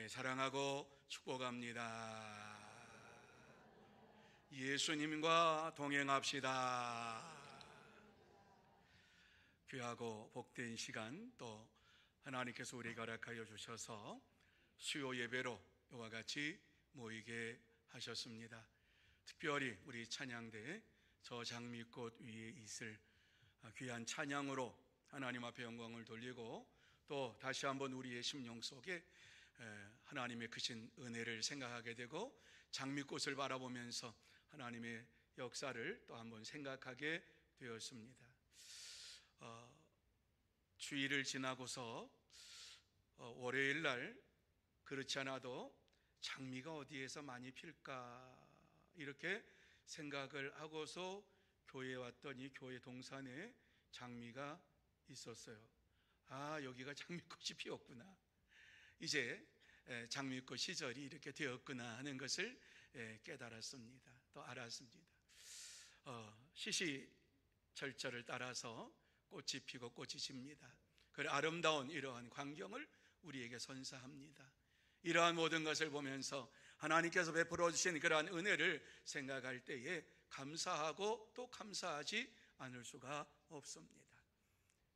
사랑하고 축복합니다. 예수님과 동행합시다. 귀하고 복된 시간, 또 하나님께서 우리에게 허락하여 주셔서 수요 예배로 이와 같이 모이게 하셨습니다. 특별히 우리 찬양대 저 장미꽃 위에 있을 귀한 찬양으로 하나님 앞에 영광을 돌리고, 또 다시 한번 우리의 심령 속에 하나님의 크신 은혜를 생각하게 되고, 장미꽃을 바라보면서 하나님의 역사를 또 한번 생각하게 되었습니다. 주일을 지나고서 월요일 날 그렇지 않아도 장미가 어디에서 많이 필까 이렇게 생각을 하고서 교회에 왔더니 교회 동산에 장미가 있었어요. 아, 여기가 장미꽃이 피었구나, 이제 장미꽃 시절이 이렇게 되었구나 하는 것을 깨달았습니다. 또 알았습니다. 시시절절을 따라서 꽃이 피고 꽃이 집니다. 그 아름다운 이러한 광경을 우리에게 선사합니다. 이러한 모든 것을 보면서 하나님께서 베풀어 주신 그러한 은혜를 생각할 때에 감사하고 또 감사하지 않을 수가 없습니다.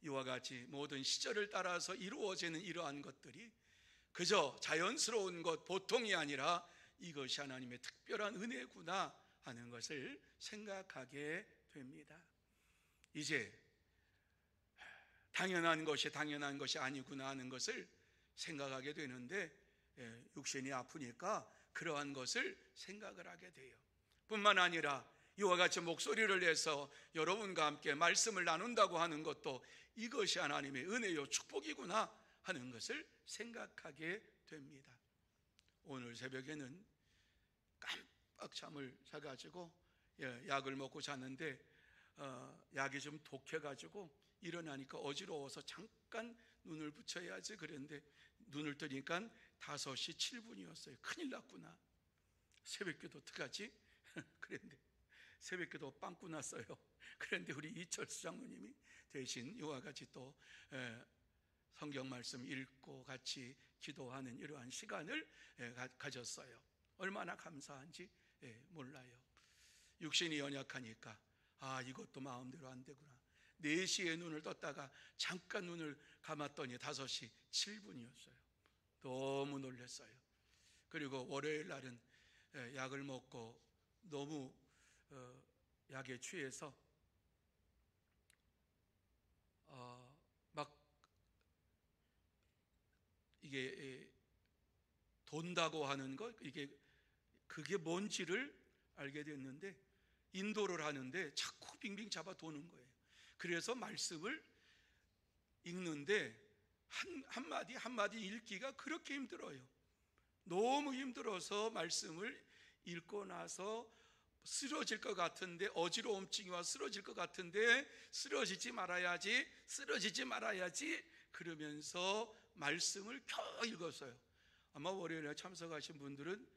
이와 같이 모든 시절을 따라서 이루어지는 이러한 것들이 그저 자연스러운 것, 보통이 아니라 이것이 하나님의 특별한 은혜구나 하는 것을 생각하게 됩니다. 이제 당연한 것이 아니구나 하는 것을 생각하게 되는데, 육신이 아프니까 그러한 것을 생각을 하게 돼요. 뿐만 아니라 이와 같이 목소리를 내서 여러분과 함께 말씀을 나눈다고 하는 것도 이것이 하나님의 은혜요 축복이구나 하는 것을 생각하게 됩니다. 오늘 새벽에는 깜빡 잠을 자가지고 약을 먹고 잤는데 약이 좀 독해가지고 일어나니까 어지러워서 잠깐 눈을 붙여야지 그랬는데 눈을 뜨니까 5시 7분이었어요. 큰일 났구나. 새벽기도 어떡하지? 그랬는데 새벽기도 빵꾸 났어요. 그런데 우리 이철수 장로님이 대신 이와 같이 또 성경 말씀 읽고 같이 기도하는 이러한 시간을 가졌어요. 얼마나 감사한지 몰라요. 육신이 연약하니까 이것도 마음대로 안 되구나. 4시에 눈을 떴다가 잠깐 눈을 감았더니 5시 7분이었어요. 너무 놀랐어요. 그리고 월요일 날은 약을 먹고 너무 약에 취해서 막 이게 돈다고 하는 것, 그게 뭔지를 알게 됐는데, 인도를 하는데 자꾸 빙빙 잡아 도는 거예요. 그래서 말씀을 읽는데 한마디 한마디 읽기가 그렇게 힘들어요. 너무 힘들어서 말씀을 읽고 나서 쓰러질 것 같은데, 어지러움증이 쓰러질 것 같은데 쓰러지지 말아야지 그러면서 말씀을 겨우 읽었어요. 아마 월요일에 참석하신 분들은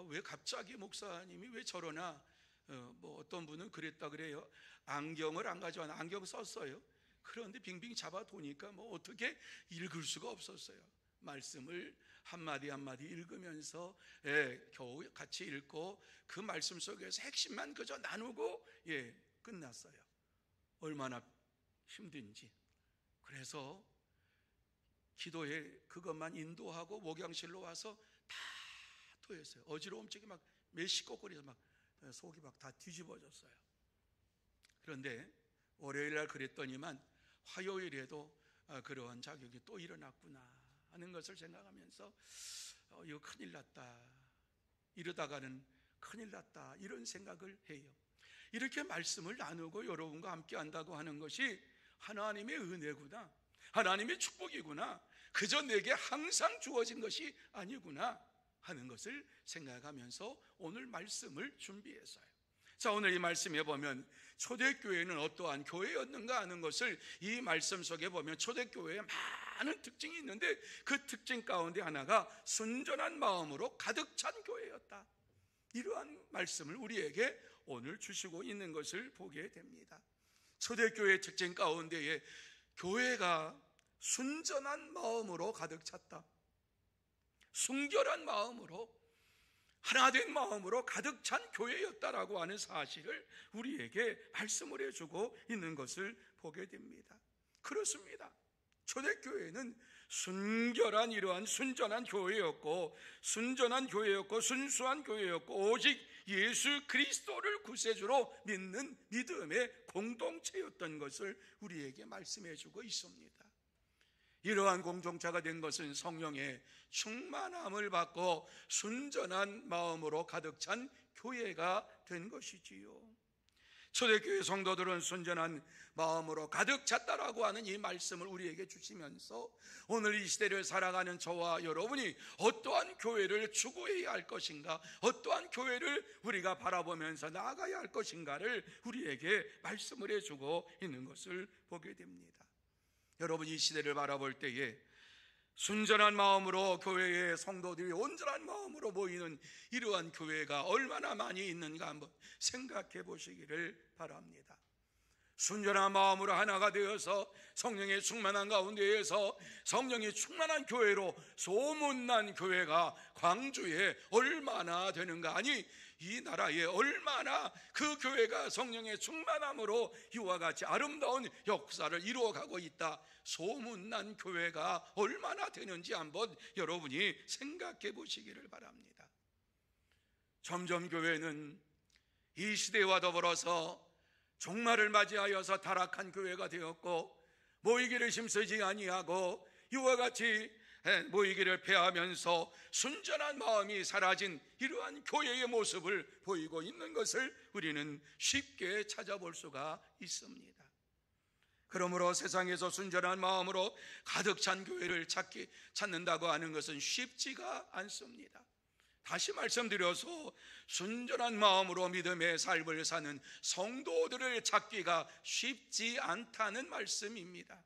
왜 갑자기 목사님이 왜 저러나, 어떤 분은 그랬다 그래요. 안경을 안 가져왔는데 안경 썼어요. 그런데 빙빙 잡아 도니까 어떻게 읽을 수가 없었어요. 말씀을 한마디 한마디 읽으면서 겨우 같이 읽고 그 말씀 속에서 핵심만 그저 나누고 끝났어요. 얼마나 힘든지. 그래서 기도에 그것만 인도하고 목양실로 와서 다 토했어요. 어지러움증이 막 메시꺼거리서 막 속이 막 다 뒤집어졌어요. 그런데 월요일날 그랬더니만 화요일에도 그러한 자격이 또 일어났구나 하는 것을 생각하면서 이거 큰일 났다, 이러다가는 큰일 났다, 이런 생각을 해요. 이렇게 말씀을 나누고 여러분과 함께 한다고 하는 것이 하나님의 은혜구나, 하나님의 축복이구나, 그저 내게 항상 주어진 것이 아니구나 하는 것을 생각하면서 오늘 말씀을 준비했어요. 자, 오늘 이 말씀에 보면 초대교회는 어떠한 교회였는가 하는 것을 이 말씀 속에 보면 초대교회에 많은 특징이 있는데 그 특징 가운데 하나가 순전한 마음으로 가득 찬 교회였다. 이러한 말씀을 우리에게 오늘 주시고 있는 것을 보게 됩니다. 초대교회의 특징 가운데에 교회가 순전한 마음으로 가득 찼다. 순결한 마음으로, 하나된 마음으로 가득 찬 교회였다라고 하는 사실을 우리에게 말씀을 해주고 있는 것을 보게 됩니다. 그렇습니다. 초대교회는 순결한 이러한 순전한 교회였고, 순전한 교회였고, 순수한 교회였고, 오직 예수 그리스도를 구세주로 믿는 믿음의 공동체였던 것을 우리에게 말씀해 주고 있습니다. 이러한 공동체가 된 것은 성령의 충만함을 받고 순전한 마음으로 가득 찬 교회가 된 것이지요. 초대교회 성도들은 순전한 마음으로 가득 찼다라고 하는 이 말씀을 우리에게 주시면서 오늘 이 시대를 살아가는 저와 여러분이 어떠한 교회를 추구해야 할 것인가, 어떠한 교회를 우리가 바라보면서 나아가야 할 것인가를 우리에게 말씀을 해주고 있는 것을 보게 됩니다. 여러분, 이 시대를 바라볼 때에 순전한 마음으로 교회의 성도들이 온전한 마음으로 모이는 이러한 교회가 얼마나 많이 있는가 한번 생각해 보시기를 바랍니다. 순전한 마음으로 하나가 되어서 성령의 충만한 가운데에서 성령이 충만한 교회로 소문난 교회가 광주에 얼마나 되는가, 아니 이 나라에 얼마나 그 교회가 성령의 충만함으로 이와 같이 아름다운 역사를 이루어가고 있다, 소문난 교회가 얼마나 되는지 한번 여러분이 생각해 보시기를 바랍니다. 점점 교회는 이 시대와 더불어서 종말을 맞이하여서 타락한 교회가 되었고, 모이기를 힘쓰지 아니하고 이와 같이 모이기를 패하면서 순전한 마음이 사라진 이러한 교회의 모습을 보이고 있는 것을 우리는 쉽게 찾아볼 수가 있습니다. 그러므로 세상에서 순전한 마음으로 가득 찬 교회를 찾는다고 하는 것은 쉽지가 않습니다. 다시 말씀드려서 순전한 마음으로 믿음의 삶을 사는 성도들을 찾기가 쉽지 않다는 말씀입니다.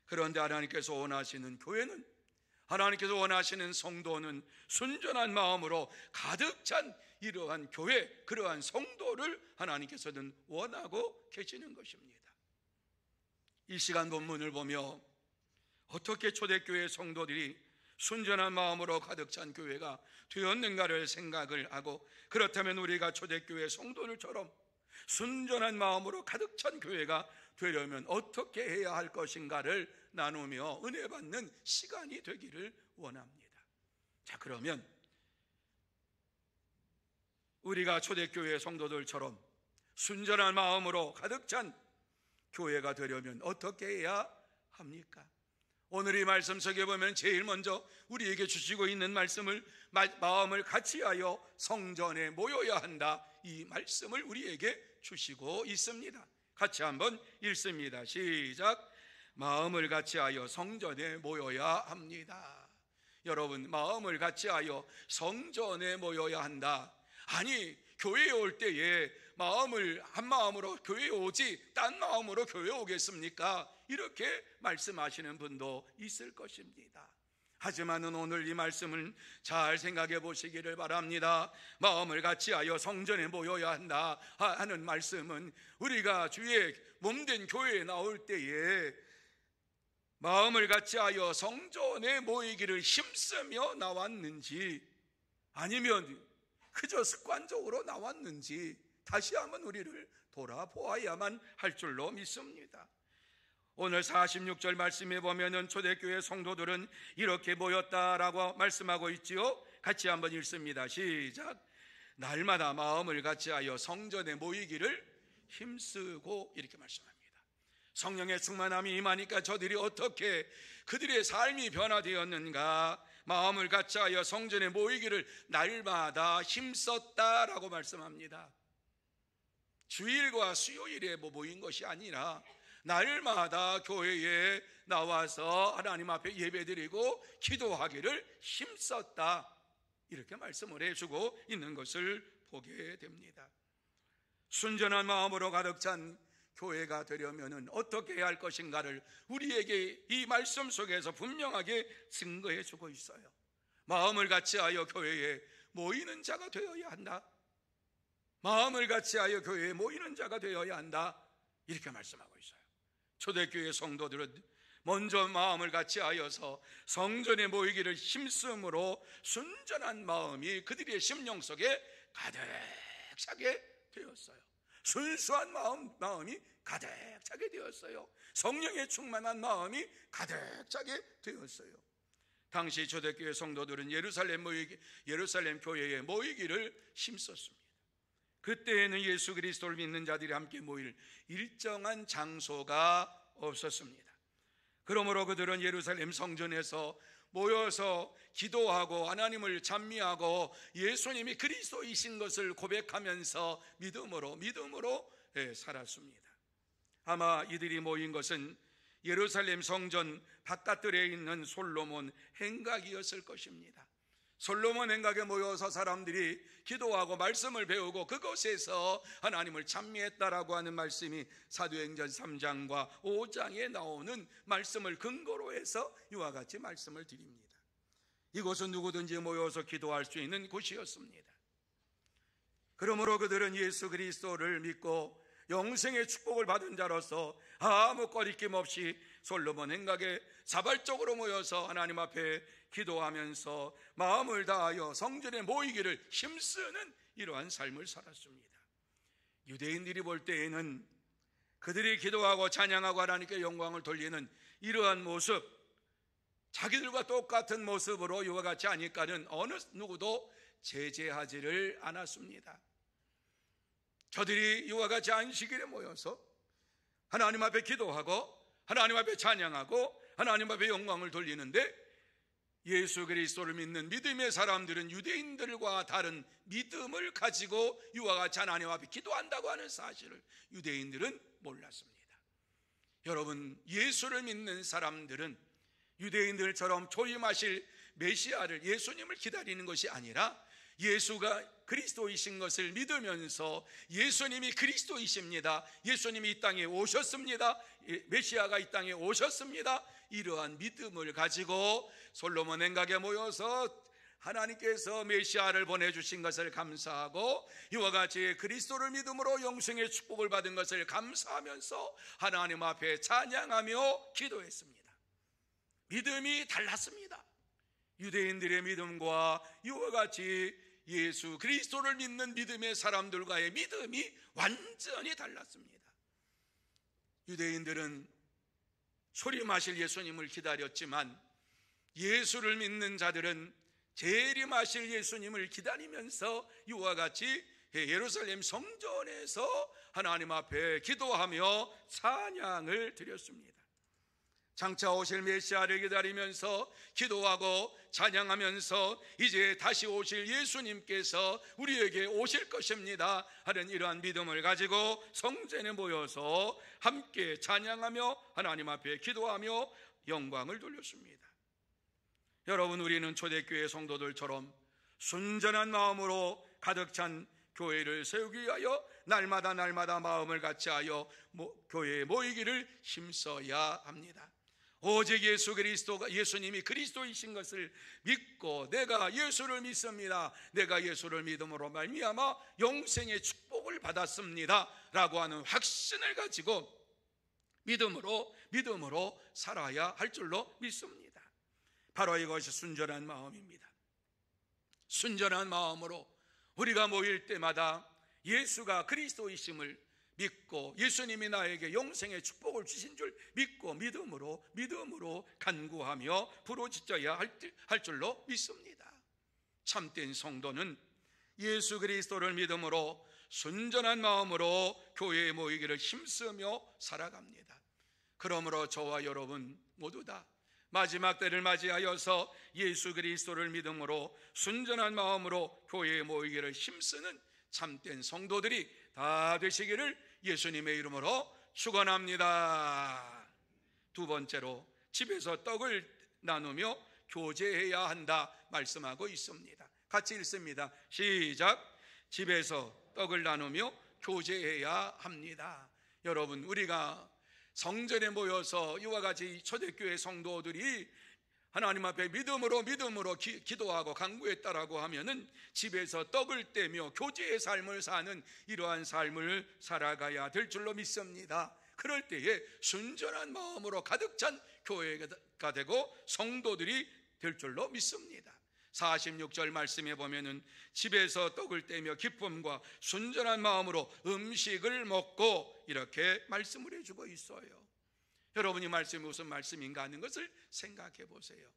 그런데 하나님께서 원하시는 교회는, 하나님께서 원하시는 성도는 순전한 마음으로 가득 찬 이러한 교회, 그러한 성도를 하나님께서는 원하고 계시는 것입니다. 이 시간 본문을 보며 어떻게 초대교회 성도들이 순전한 마음으로 가득 찬 교회가 되었는가를 생각을 하고, 그렇다면 우리가 초대교회 성도들처럼 순전한 마음으로 가득 찬 교회가 되려면 어떻게 해야 할 것인가를 나누며 은혜 받는 시간이 되기를 원합니다. 자, 그러면 우리가 초대교회 성도들처럼 순전한 마음으로 가득 찬 교회가 되려면 어떻게 해야 합니까? 오늘 이 말씀 속에 보면 제일 먼저 우리에게 주시고 있는 말씀을, 마음을 같이하여 성전에 모여야 한다, 이 말씀을 우리에게 주시고 있습니다. 같이 한번 읽습니다. 시작. 마음을 같이하여 성전에 모여야 합니다. 여러분, 마음을 같이하여 성전에 모여야 한다. 아니, 교회에 올 때에 마음을 한 마음으로 교회에 오지 딴 마음으로 교회에 오겠습니까? 이렇게 말씀하시는 분도 있을 것입니다. 하지만은 오늘 이 말씀을 잘 생각해 보시기를 바랍니다. 마음을 같이하여 성전에 모여야 한다 하는 말씀은 우리가 주의 몸된 교회에 나올 때에 마음을 같이하여 성전에 모이기를 힘쓰며 나왔는지, 아니면 그저 습관적으로 나왔는지 다시 한번 우리를 돌아보아야만 할 줄로 믿습니다. 오늘 46절 말씀에 보면은 초대교회 성도들은 이렇게 모였다라고 말씀하고 있지요. 같이 한번 읽습니다. 시작. 날마다 마음을 같이하여 성전에 모이기를 힘쓰고, 이렇게 말씀합니다. 성령의 충만함이 임하니까 저들이 어떻게 그들의 삶이 변화되었는가, 마음을 같이하여 성전에 모이기를 날마다 힘썼다라고 말씀합니다. 주일과 수요일에 모인 것이 아니라 날마다 교회에 나와서 하나님 앞에 예배드리고 기도하기를 힘썼다, 이렇게 말씀을 해주고 있는 것을 보게 됩니다. 순전한 마음으로 가득 찬 교회가 되려면 어떻게 해야 할 것인가를 우리에게 이 말씀 속에서 분명하게 증거해 주고 있어요. 마음을 같이하여 교회에 모이는 자가 되어야 한다. 마음을 같이하여 교회에 모이는 자가 되어야 한다, 이렇게 말씀하고 있어요. 초대교회 성도들은 먼저 마음을 같이하여서 성전에 모이기를 힘쓰므로 순전한 마음이 그들의 심령 속에 가득 차게 되었어요. 순수한 마음이 가득 차게 되었어요. 성령에 충만한 마음이 가득 차게 되었어요. 당시 초대교회 성도들은 예루살렘 교회에 모이기를 힘썼습니다. 그때에는 예수 그리스도를 믿는 자들이 함께 모일 일정한 장소가 없었습니다. 그러므로 그들은 예루살렘 성전에서 모여서 기도하고 하나님을 찬미하고 예수님이 그리스도이신 것을 고백하면서 믿음으로 살았습니다. 아마 이들이 모인 것은 예루살렘 성전 바깥들에 있는 솔로몬 행각이었을 것입니다. 솔로몬 행각에 모여서 사람들이 기도하고 말씀을 배우고 그곳에서 하나님을 찬미했다라고 하는 말씀이 사도행전 3장과 5장에 나오는 말씀을 근거로 해서 이와 같이 말씀을 드립니다. 이곳은 누구든지 모여서 기도할 수 있는 곳이었습니다. 그러므로 그들은 예수 그리스도를 믿고 영생의 축복을 받은 자로서 아무 거리낌 없이 솔로몬 행각에 자발적으로 모여서 하나님 앞에 기도하면서 마음을 다하여 성전에 모이기를 힘쓰는 이러한 삶을 살았습니다. 유대인들이 볼 때에는 그들이 기도하고 찬양하고 하나님께 영광을 돌리는 이러한 모습, 자기들과 똑같은 모습으로 이와 같이 하니까는 어느 누구도 제재하지를 않았습니다. 저들이 이와 같이 안식일에 모여서 하나님 앞에 기도하고 하나님 앞에 찬양하고 하나님 앞에 영광을 돌리는데, 예수 그리스도를 믿는 믿음의 사람들은 유대인들과 다른 믿음을 가지고 이와 같이 하나님 앞에 기도한다고 하는 사실을 유대인들은 몰랐습니다. 여러분, 예수를 믿는 사람들은 유대인들처럼 초임하실 메시아를, 예수님을 기다리는 것이 아니라 예수가 그리스도이신 것을 믿으면서 예수님이 그리스도이십니다, 예수님이 이 땅에 오셨습니다, 메시아가 이 땅에 오셨습니다, 이러한 믿음을 가지고 솔로몬 행각에 모여서 하나님께서 메시아를 보내주신 것을 감사하고 이와 같이 그리스도를 믿음으로 영생의 축복을 받은 것을 감사하면서 하나님 앞에 찬양하며 기도했습니다. 믿음이 달랐습니다. 유대인들의 믿음과 이와 같이 예수 그리스도를 믿는 믿음의 사람들과의 믿음이 완전히 달랐습니다. 유대인들은 초림하실 예수님을 기다렸지만 예수를 믿는 자들은 재림하실 예수님을 기다리면서 이와 같이 예루살렘 성전에서 하나님 앞에 기도하며 찬양을 드렸습니다. 장차 오실 메시아를 기다리면서 기도하고 찬양하면서 이제 다시 오실 예수님께서 우리에게 오실 것입니다 하는 이러한 믿음을 가지고 성전에 모여서 함께 찬양하며 하나님 앞에 기도하며 영광을 돌렸습니다. 여러분, 우리는 초대교회 성도들처럼 순전한 마음으로 가득 찬 교회를 세우기 위하여 날마다 마음을 같이하여 교회에 모이기를 힘써야 합니다. 오직 예수님이 그리스도이신 것을 믿고 내가 예수를 믿습니다, 내가 예수를 믿음으로 말미암아 영생의 축복을 받았습니다 라고 하는 확신을 가지고 믿음으로 살아야 할 줄로 믿습니다. 바로 이것이 순전한 마음입니다. 순전한 마음으로 우리가 모일 때마다 예수가 그리스도이심을 믿고 예수님이 나에게 영생의 축복을 주신 줄 믿고 믿음으로 간구하며 부르짖어야 할 줄로 믿습니다. 참된 성도는 예수 그리스도를 믿음으로 순전한 마음으로 교회에 모이기를 힘쓰며 살아갑니다. 그러므로 저와 여러분 모두 다 마지막 때를 맞이하여서 예수 그리스도를 믿음으로 순전한 마음으로 교회에 모이기를 힘쓰는 참된 성도들이 다 되시기를 예수님의 이름으로 축원합니다. 두 번째로, 집에서 떡을 나누며 교제해야 한다 말씀하고 있습니다. 같이 읽습니다. 시작. 집에서 떡을 나누며 교제해야 합니다. 여러분, 우리가 성전에 모여서 이와 같이 초대교회 성도들이 하나님 앞에 믿음으로 기도하고 간구했다라고 하면은 집에서 떡을 떼며 교제의 삶을 사는 이러한 삶을 살아가야 될 줄로 믿습니다. 그럴 때에 순전한 마음으로 가득 찬 교회가 되고 성도들이 될 줄로 믿습니다. 46절 말씀에 보면은 집에서 떡을 떼며 기쁨과 순전한 마음으로 음식을 먹고 이렇게 말씀을 해주고 있어요. 여러분이 말씀이 무슨 말씀인가 하는 것을 생각해 보세요.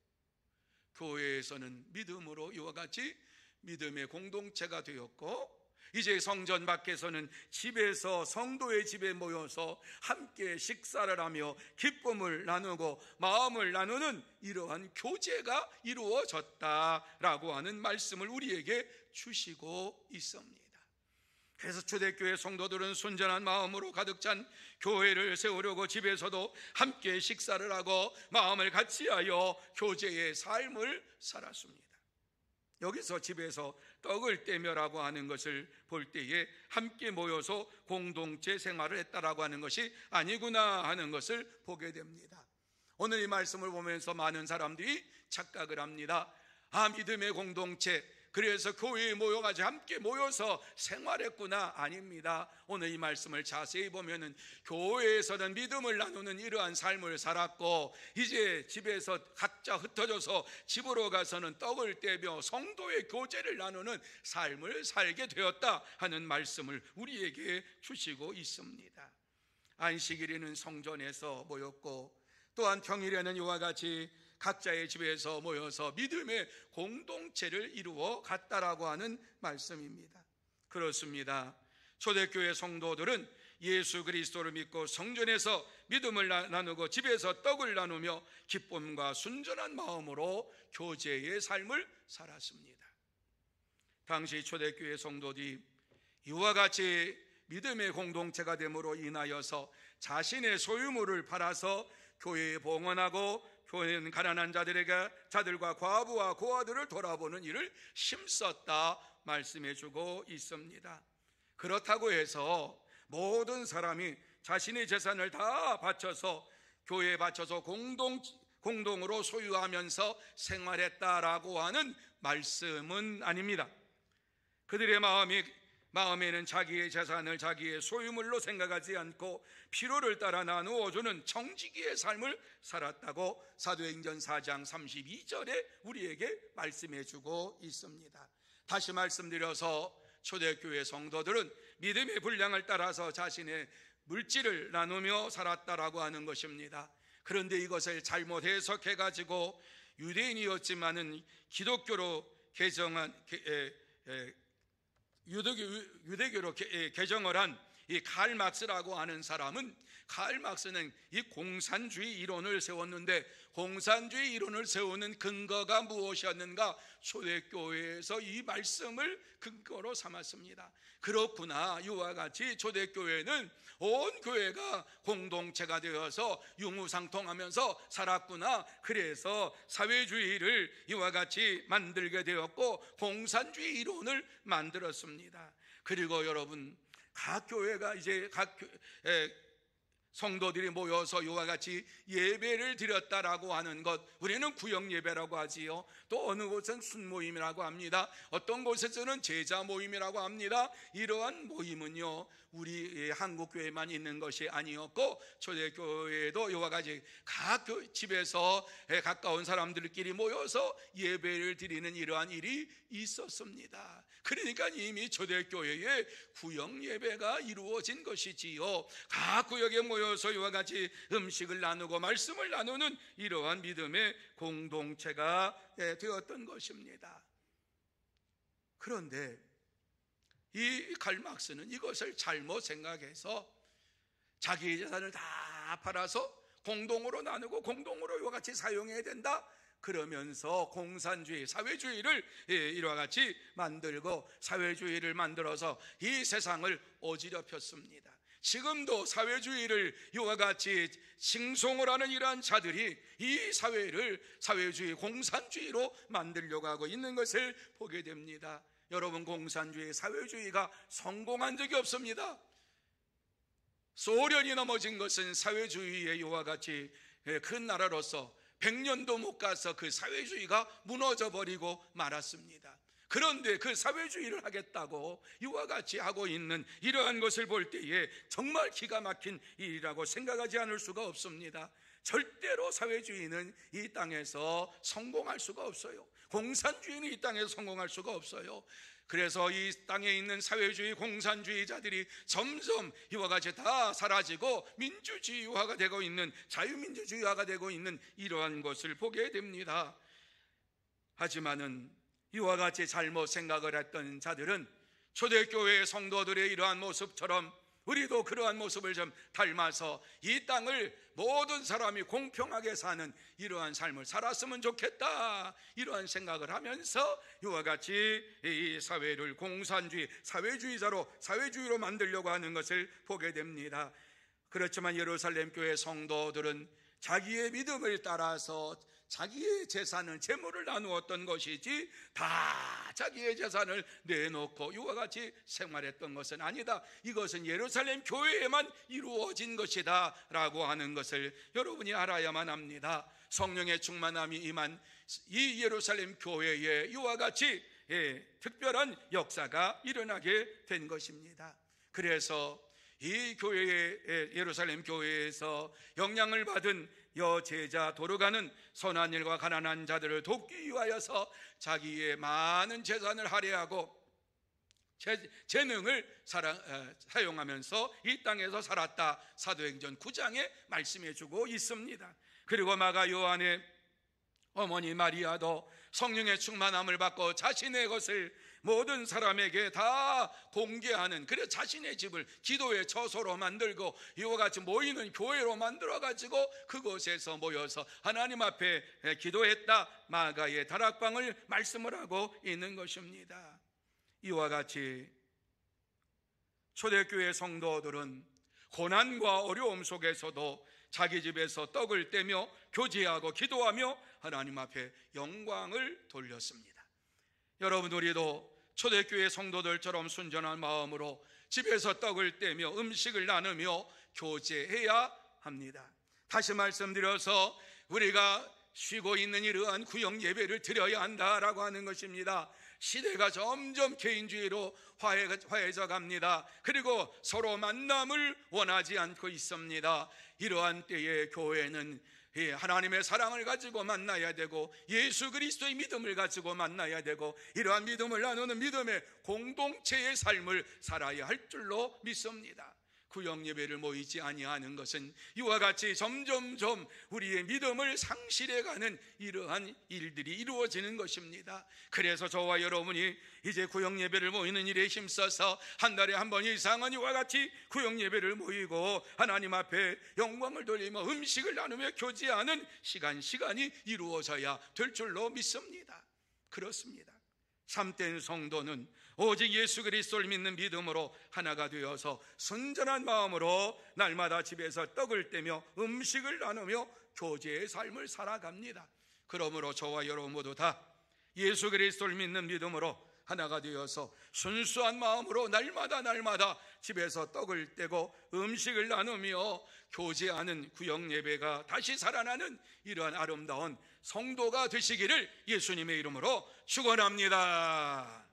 교회에서는 믿음으로 이와 같이 믿음의 공동체가 되었고, 이제 성전 밖에서는 집에서 성도의 집에 모여서 함께 식사를 하며 기쁨을 나누고 마음을 나누는 이러한 교제가 이루어졌다라고 하는 말씀을 우리에게 주시고 있습니다. 그래서 초대교회 성도들은 순전한 마음으로 가득 찬 교회를 세우려고 집에서도 함께 식사를 하고 마음을 같이하여 교제의 삶을 살았습니다. 여기서 집에서 떡을 떼며라고 하는 것을 볼 때에 함께 모여서 공동체 생활을 했다라고 하는 것이 아니구나 하는 것을 보게 됩니다. 오늘 이 말씀을 보면서 많은 사람들이 착각을 합니다. 믿음의 공동체, 그래서 교회에 모여가지고 함께 모여서 생활했구나. 아닙니다. 오늘 이 말씀을 자세히 보면은 교회에서는 믿음을 나누는 이러한 삶을 살았고, 이제 집에서 각자 흩어져서 집으로 가서는 떡을 떼며 성도의 교제를 나누는 삶을 살게 되었다 하는 말씀을 우리에게 주시고 있습니다. 안식일에는 성전에서 모였고, 또한 평일에는 이와 같이 각자의 집에서 모여서 믿음의 공동체를 이루어 갔다라고 하는 말씀입니다. 그렇습니다. 초대교회 성도들은 예수 그리스도를 믿고 성전에서 믿음을 나누고 집에서 떡을 나누며 기쁨과 순전한 마음으로 교제의 삶을 살았습니다. 당시 초대교회 성도들이 이와 같이 믿음의 공동체가 됨으로 인하여서 자신의 소유물을 팔아서 교회에 봉헌하고 교회는 가난한 자들과 과부와 고아들을 돌아보는 일을 힘썼다 말씀해주고 있습니다. 그렇다고 해서 모든 사람이 자신의 재산을 다 바쳐서 교회에 바쳐서 공동으로 소유하면서 생활했다라고 하는 말씀은 아닙니다. 그들의 마음에는 자기의 재산을 자기의 소유물로 생각하지 않고 필요를 따라 나누어주는 정직의 삶을 살았다고 사도행전 4장 32절에 우리에게 말씀해주고 있습니다. 다시 말씀드려서 초대교회 성도들은 믿음의 분량을 따라서 자신의 물질을 나누며 살았다라고 하는 것입니다. 그런데 이것을 잘못 해석해가지고 유대인이었지만은 기독교로 유대교로 개정을 한 이 칼 막스라고 하는 사람은, 칼 막스는 이 공산주의 이론을 세웠는데, 공산주의 이론을 세우는 근거가 무엇이었는가? 초대교회에서 이 말씀을 근거로 삼았습니다. 그렇구나, 이와 같이 초대교회는 온 교회가 공동체가 되어서 유무상통하면서 살았구나. 그래서 사회주의를 이와 같이 만들게 되었고 공산주의 이론을 만들었습니다. 그리고 여러분, 각 교회가 이제 성도들이 모여서 이와 같이 예배를 드렸다라고 하는 것, 우리는 구역 예배라고 하지요. 또 어느 곳은 순모임이라고 합니다. 어떤 곳에서는 제자 모임이라고 합니다. 이러한 모임은요, 우리 한국 교회만 있는 것이 아니었고 초대교회도 이와 같이 각 집에서 가까운 사람들끼리 모여서 예배를 드리는 이러한 일이 있었습니다. 그러니까 이미 초대교회에 구역 예배가 이루어진 것이지요. 각 구역에 모여서 이와 같이 음식을 나누고 말씀을 나누는 이러한 믿음의 공동체가 되었던 것입니다. 그런데 이 칼 막스는 이것을 잘못 생각해서 자기 재산을 다 팔아서 공동으로 나누고 공동으로 이와 같이 사용해야 된다, 그러면서 공산주의, 사회주의를 이와 같이 만들고 사회주의를 만들어서 이 세상을 어지럽혔습니다. 지금도 사회주의를 이와 같이 칭송을 하는 이러한 자들이 이 사회를 사회주의, 공산주의로 만들려고 하고 있는 것을 보게 됩니다. 여러분, 공산주의, 사회주의가 성공한 적이 없습니다. 소련이 넘어진 것은 사회주의의 이와 같이 큰 나라로서 100년도 못 가서 그 사회주의가 무너져 버리고 말았습니다. 그런데 그 사회주의를 하겠다고 이와 같이 하고 있는 이러한 것을 볼 때에 정말 기가 막힌 일이라고 생각하지 않을 수가 없습니다. 절대로 사회주의는 이 땅에서 성공할 수가 없어요. 공산주의는 이 땅에서 성공할 수가 없어요. 그래서 이 땅에 있는 사회주의 공산주의자들이 점점 이와 같이 다 사라지고 민주주의화가 되고 있는, 자유민주주의화가 되고 있는 이러한 것을 보게 됩니다. 하지만은 이와 같이 잘못 생각을 했던 자들은 초대교회의 성도들의 이러한 모습처럼 우리도 그러한 모습을 좀 닮아서 이 땅을 모든 사람이 공평하게 사는 이러한 삶을 살았으면 좋겠다, 이러한 생각을 하면서 이와 같이 이 사회를 공산주의, 사회주의로 만들려고 하는 것을 보게 됩니다. 그렇지만 예루살렘 교회 성도들은 자기의 믿음을 따라서 자기의 재산을, 재물을 나누었던 것이지 다 자기의 재산을 내놓고 이와 같이 생활했던 것은 아니다. 이것은 예루살렘 교회에만 이루어진 것이다 라고 하는 것을 여러분이 알아야만 합니다. 성령의 충만함이 임한 이 예루살렘 교회에 이와 같이 특별한 역사가 일어나게 된 것입니다. 그래서 이 교회의, 예루살렘 교회에서 영향을 받은 여제자 도르가는 선한 일과 가난한 자들을 돕기 위하여서 자기의 많은 재산을 할애하고 재능을 사용하면서 이 땅에서 살았다, 사도행전 9장에 말씀해 주고 있습니다. 그리고 마가 요한의 어머니 마리아도 성령의 충만함을 받고 자신의 것을 모든 사람에게 다 공개하는, 그래서 자신의 집을 기도의 처소로 만들고 이와 같이 모이는 교회로 만들어가지고 그곳에서 모여서 하나님 앞에 기도했다, 마가의 다락방을 말씀을 하고 있는 것입니다. 이와 같이 초대교회 성도들은 고난과 어려움 속에서도 자기 집에서 떡을 떼며 교제하고 기도하며 하나님 앞에 영광을 돌렸습니다. 여러분, 우리도 초대교회 성도들처럼 순전한 마음으로 집에서 떡을 떼며 음식을 나누며 교제해야 합니다. 다시 말씀드려서 우리가 쉬고 있는 이러한 구역 예배를 드려야 한다라고 하는 것입니다. 시대가 점점 개인주의로 화해져 갑니다. 그리고 서로 만남을 원하지 않고 있습니다. 이러한 때에 교회는 하나님의 사랑을 가지고 만나야 되고 예수 그리스도의 믿음을 가지고 만나야 되고 이러한 믿음을 나누는 믿음의 공동체의 삶을 살아야 할 줄로 믿습니다. 구역 예배를 모이지 아니하는 것은 이와 같이 점점점 우리의 믿음을 상실해가는 이러한 일들이 이루어지는 것입니다. 그래서 저와 여러분이 이제 구역 예배를 모이는 일에 힘써서 한 달에 한 번 이상은 이와 같이 구역 예배를 모이고 하나님 앞에 영광을 돌리며 음식을 나누며 교제하는 시간이 이루어져야 될 줄로 믿습니다. 그렇습니다. 참된 성도는 오직 예수 그리스도를 믿는 믿음으로 하나가 되어서 순전한 마음으로 날마다 집에서 떡을 떼며 음식을 나누며 교제의 삶을 살아갑니다. 그러므로 저와 여러분 모두 다 예수 그리스도를 믿는 믿음으로 하나가 되어서 순수한 마음으로 날마다 집에서 떡을 떼고 음식을 나누며 교제하는 구역 예배가 다시 살아나는 이러한 아름다운 성도가 되시기를 예수님의 이름으로 축원합니다.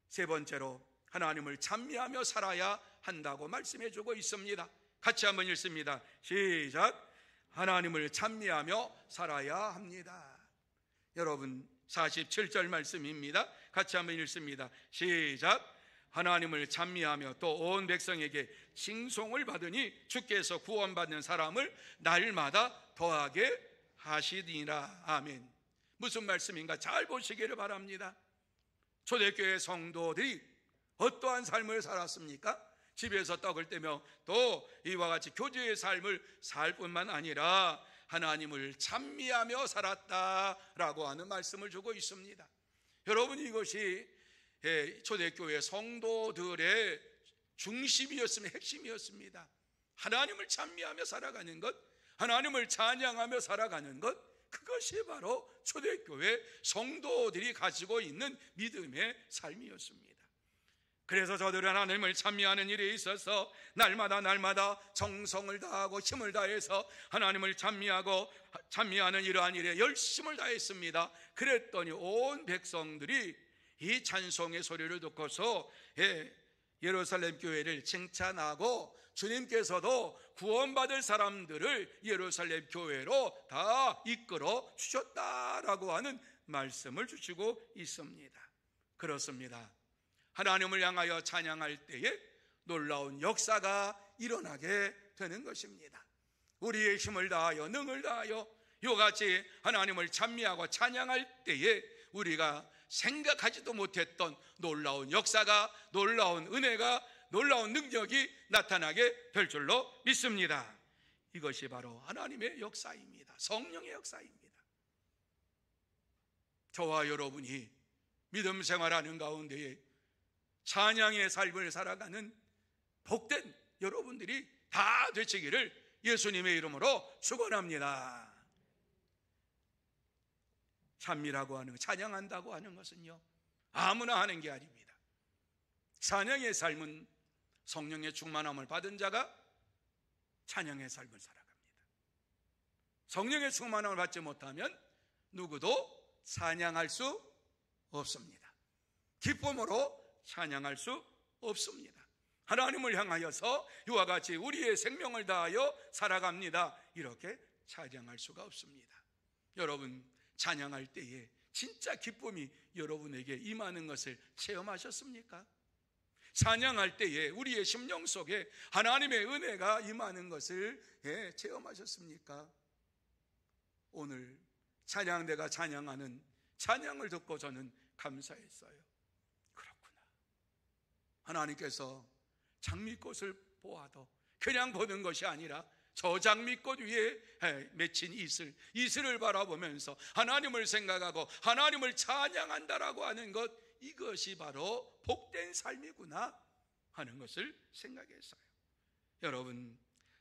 세 번째로 하나님을 찬미하며 살아야 한다고 말씀해 주고 있습니다. 같이 한번 읽습니다. 시작. 하나님을 찬미하며 살아야 합니다. 여러분, 47절 말씀입니다. 같이 한번 읽습니다. 시작. 하나님을 찬미하며 또 온 백성에게 칭송을 받으니 주께서 구원받는 사람을 날마다 더하게 하시니라. 아멘. 무슨 말씀인가 잘 보시기를 바랍니다. 초대교회 성도들이 어떠한 삶을 살았습니까? 집에서 떡을 떼며 또 이와 같이 교제의 삶을 살 뿐만 아니라 하나님을 찬미하며 살았다라고 하는 말씀을 주고 있습니다. 여러분, 이것이 초대교회 성도들의 중심이었으면 핵심이었습니다. 하나님을 찬미하며 살아가는 것, 하나님을 찬양하며 살아가는 것, 그것이 바로 초대교회 성도들이 가지고 있는 믿음의 삶이었습니다. 그래서 저들은 하나님을 찬미하는 일에 있어서 날마다 정성을 다하고 힘을 다해서 하나님을 찬미하는 이러한 일에 열심을 다했습니다. 그랬더니 온 백성들이 이 찬송의 소리를 듣고서 예루살렘 교회를 칭찬하고 주님께서도 구원받을 사람들을 예루살렘 교회로 다 이끌어 주셨다라고 하는 말씀을 주시고 있습니다. 그렇습니다. 하나님을 향하여 찬양할 때에 놀라운 역사가 일어나게 되는 것입니다. 우리의 힘을 다하여 능을 다하여 이같이 하나님을 찬미하고 찬양할 때에 우리가 생각하지도 못했던 놀라운 역사가, 놀라운 은혜가, 놀라운 능력이 나타나게 될 줄로 믿습니다. 이것이 바로 하나님의 역사입니다. 성령의 역사입니다. 저와 여러분이 믿음 생활하는 가운데에 찬양의 삶을 살아가는 복된 여러분들이 다 되시기를 예수님의 이름으로 축원합니다. 찬미라고 하는, 찬양한다고 하는 것은요, 아무나 하는 게 아닙니다. 찬양의 삶은 성령의 충만함을 받은 자가 찬양의 삶을 살아갑니다. 성령의 충만함을 받지 못하면 누구도 찬양할 수 없습니다. 기쁨으로 찬양할 수 없습니다. 하나님을 향하여서 이와 같이 우리의 생명을 다하여 살아갑니다. 이렇게 찬양할 수가 없습니다. 여러분, 찬양할 때에 진짜 기쁨이 여러분에게 임하는 것을 체험하셨습니까? 찬양할 때에 우리의 심령 속에 하나님의 은혜가 임하는 것을 체험하셨습니까? 오늘 찬양대가 찬양하는 찬양을 듣고 저는 감사했어요. 그렇구나. 하나님께서 장미꽃을 보아도 그냥 보는 것이 아니라 저 장미꽃 위에 맺힌 이슬을 바라보면서 하나님을 생각하고 하나님을 찬양한다라고 하는 것, 이것이 바로 복된 삶이구나 하는 것을 생각했어요. 여러분,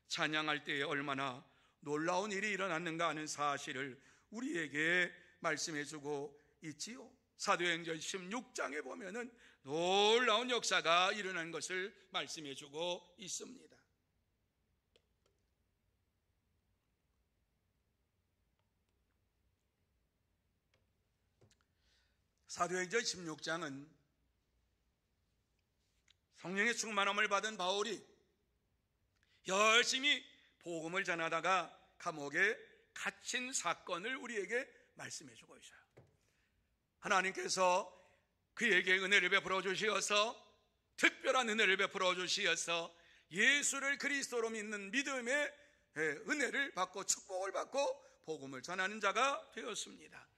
찬양할 때에 얼마나 놀라운 일이 일어났는가 하는 사실을 우리에게 말씀해주고 있지요. 사도행전 16장에 보면은 놀라운 역사가 일어난 것을 말씀해주고 있습니다. 사도행전 16장은 성령의 충만함을 받은 바울이 열심히 복음을 전하다가 감옥에 갇힌 사건을 우리에게 말씀해주고 있어요. 하나님께서 그에게 은혜를 베풀어 주시어서, 특별한 은혜를 베풀어 주시어서 예수를 그리스도로 믿는 믿음의 은혜를 받고 축복을 받고 복음을 전하는 자가 되었습니다.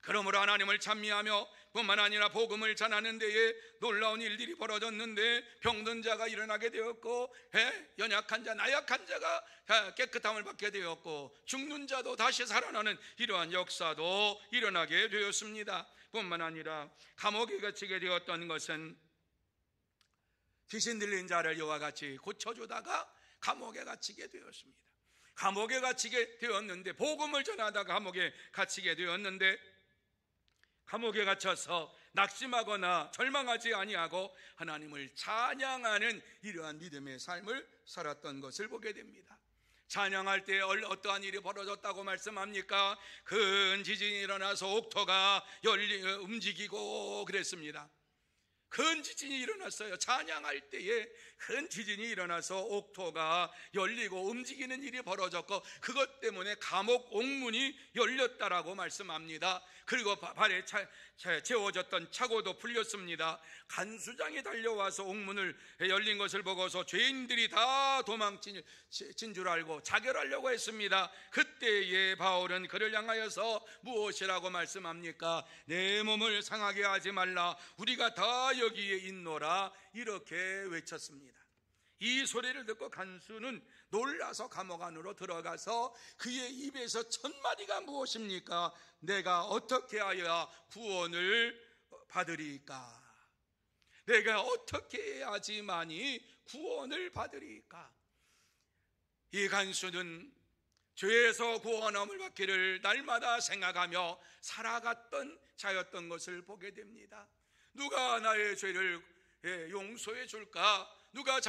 그러므로 하나님을 찬미하며 뿐만 아니라 복음을 전하는 데에 놀라운 일들이 벌어졌는데, 병든 자가 일어나게 되었고, 연약한 자, 나약한 자가 깨끗함을 받게 되었고, 죽는 자도 다시 살아나는 이러한 역사도 일어나게 되었습니다. 뿐만 아니라 감옥에 갇히게 되었던 것은 귀신 들린 자를 이와 같이 고쳐주다가 감옥에 갇히게 되었습니다. 감옥에 갇히게 되었는데, 복음을 전하다가 감옥에 갇히게 되었는데, 감옥에 갇혀서 낙심하거나 절망하지 아니하고 하나님을 찬양하는 이러한 믿음의 삶을 살았던 것을 보게 됩니다. 찬양할 때 어떠한 일이 벌어졌다고 말씀합니까? 큰 지진이 일어나서 옥토가 움직이고 그랬습니다. 큰 지진이 일어났어요. 찬양할 때에 큰 지진이 일어나서 옥토가 열리고 움직이는 일이 벌어졌고, 그것 때문에 감옥 옥문이 열렸다라고 말씀합니다. 그리고 발에 채워졌던 차고도 풀렸습니다. 간수장이 달려와서 옥문을 열린 것을 보고서 죄인들이 다 도망친 줄 알고 자결하려고 했습니다. 그때에 바울은 그를 향하여서 무엇이라고 말씀합니까? 내 몸을 상하게 하지 말라, 우리가 다 여기에 있노라, 이렇게 외쳤습니다. 이 소리를 듣고 간수는 놀라서 감옥 안으로 들어가서 그의 입에서 첫마디가 무엇입니까? 내가 어떻게 하여야 구원을 받으리까? 내가 어떻게 해야지만이 구원을 받으리까? 이 간수는 죄에서 구원함을 받기를 날마다 생각하며 살아갔던 자였던 것을 보게 됩니다. 누가 나의 죄를 용서해 줄까? 누가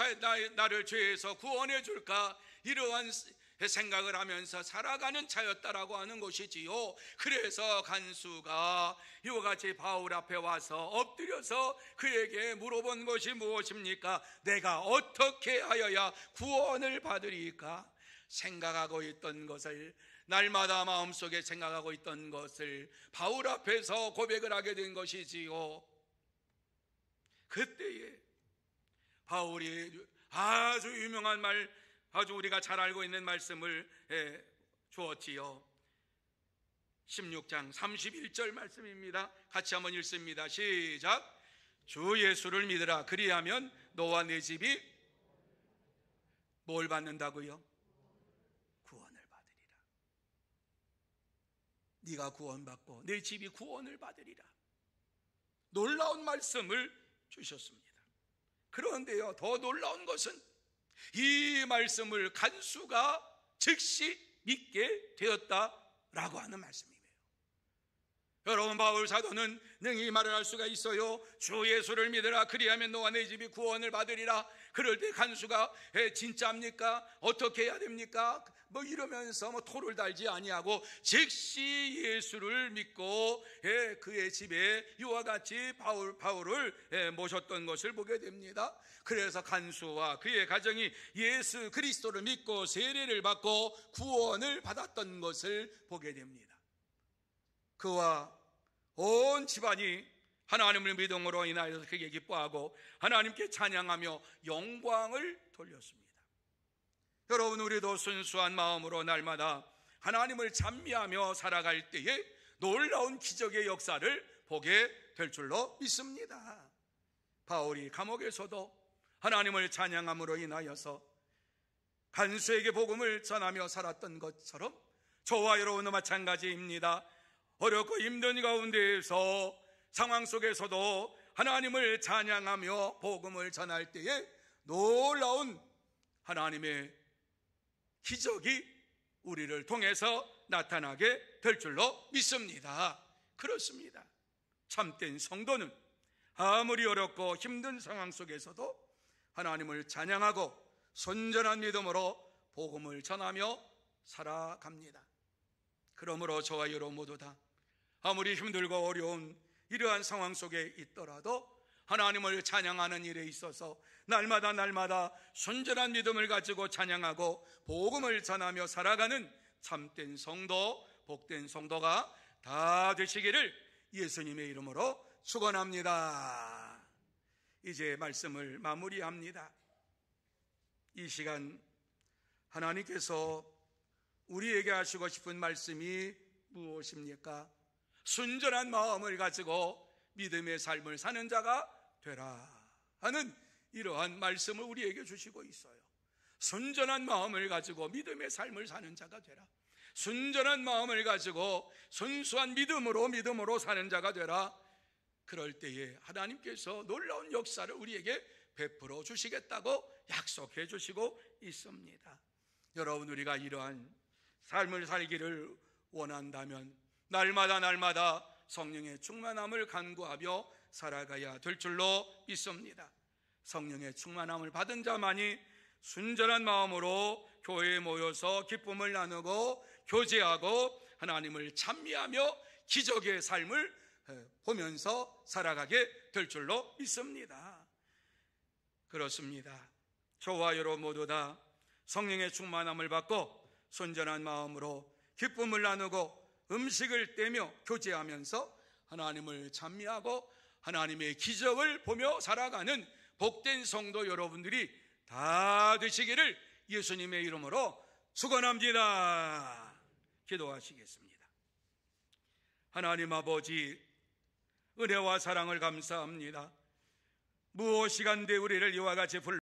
나를 죄에서 구원해 줄까? 이러한 생각을 하면서 살아가는 자였다라고 하는 것이지요. 그래서 간수가 이와 같이 바울 앞에 와서 엎드려서 그에게 물어본 것이 무엇입니까? 내가 어떻게 하여야 구원을 받으리까? 생각하고 있던 것을, 날마다 마음속에 생각하고 있던 것을 바울 앞에서 고백을 하게 된 것이지요. 그때에 바울이 아주 유명한 말, 아주 우리가 잘 알고 있는 말씀을 주었지요. 16장 31절 말씀입니다. 같이 한번 읽습니다. 시작. 주 예수를 믿으라. 그리하면 너와 네 집이 뭘 받는다고요? 구원을 받으리라. 네가 구원받고 네 집이 구원을 받으리라. 놀라운 말씀을 주셨습니다. 그런데요, 더 놀라운 것은 이 말씀을 간수가 즉시 믿게 되었다라고 하는 말씀이에요. 여러분, 바울 사도는 능히 말을 할 수가 있어요. 주 예수를 믿으라. 그리하면 너와 내 집이 구원을 받으리라. 그럴 때 간수가 진짜입니까? 어떻게 해야 됩니까? 뭐 이러면서 토를 달지 아니하고 즉시 예수를 믿고 그의 집에 이와 같이 바울을 모셨던 것을 보게 됩니다. 그래서 간수와 그의 가정이 예수 그리스도를 믿고 세례를 받고 구원을 받았던 것을 보게 됩니다. 그와 온 집안이 하나님을 믿음으로 인하여서 그에게 기뻐하고 하나님께 찬양하며 영광을 돌렸습니다. 여러분, 우리도 순수한 마음으로 날마다 하나님을 찬미하며 살아갈 때에 놀라운 기적의 역사를 보게 될 줄로 믿습니다. 바울이 감옥에서도 하나님을 찬양함으로 인하여서 간수에게 복음을 전하며 살았던 것처럼 저와 여러분도 마찬가지입니다. 어렵고 힘든 가운데에서 상황 속에서도 하나님을 찬양하며 복음을 전할 때에 놀라운 하나님의 기적이 우리를 통해서 나타나게 될 줄로 믿습니다. 그렇습니다. 참된 성도는 아무리 어렵고 힘든 상황 속에서도 하나님을 찬양하고 선전한 믿음으로 복음을 전하며 살아갑니다. 그러므로 저와 여러분 모두 다 아무리 힘들고 어려운 이러한 상황 속에 있더라도 하나님을 찬양하는 일에 있어서 날마다 순전한 믿음을 가지고 찬양하고 복음을 전하며 살아가는 참된 성도, 복된 성도가 다 되시기를 예수님의 이름으로 축원합니다. 이제 말씀을 마무리합니다. 이 시간 하나님께서 우리에게 하시고 싶은 말씀이 무엇입니까? 순전한 마음을 가지고 믿음의 삶을 사는 자가 되라 하는 이러한 말씀을 우리에게 주시고 있어요. 순전한 마음을 가지고 믿음의 삶을 사는 자가 되라. 순전한 마음을 가지고 순수한 믿음으로 사는 자가 되라. 그럴 때에 하나님께서 놀라운 역사를 우리에게 베풀어 주시겠다고 약속해 주시고 있습니다. 여러분, 우리가 이러한 삶을 살기를 원한다면 날마다 성령의 충만함을 간구하며 살아가야 될 줄로 믿습니다. 성령의 충만함을 받은 자만이 순전한 마음으로 교회에 모여서 기쁨을 나누고 교제하고 하나님을 찬미하며 기적의 삶을 보면서 살아가게 될 줄로 믿습니다. 그렇습니다. 저와 여러분 모두 다 성령의 충만함을 받고 순전한 마음으로 기쁨을 나누고 음식을 떼며 교제하면서 하나님을 찬미하고 하나님의 기적을 보며 살아가는 복된 성도 여러분들이 다 되시기를 예수님의 이름으로 축원합니다. 기도하시겠습니다. 하나님 아버지, 은혜와 사랑을 감사합니다. 무엇이간데 우리를 이와 같이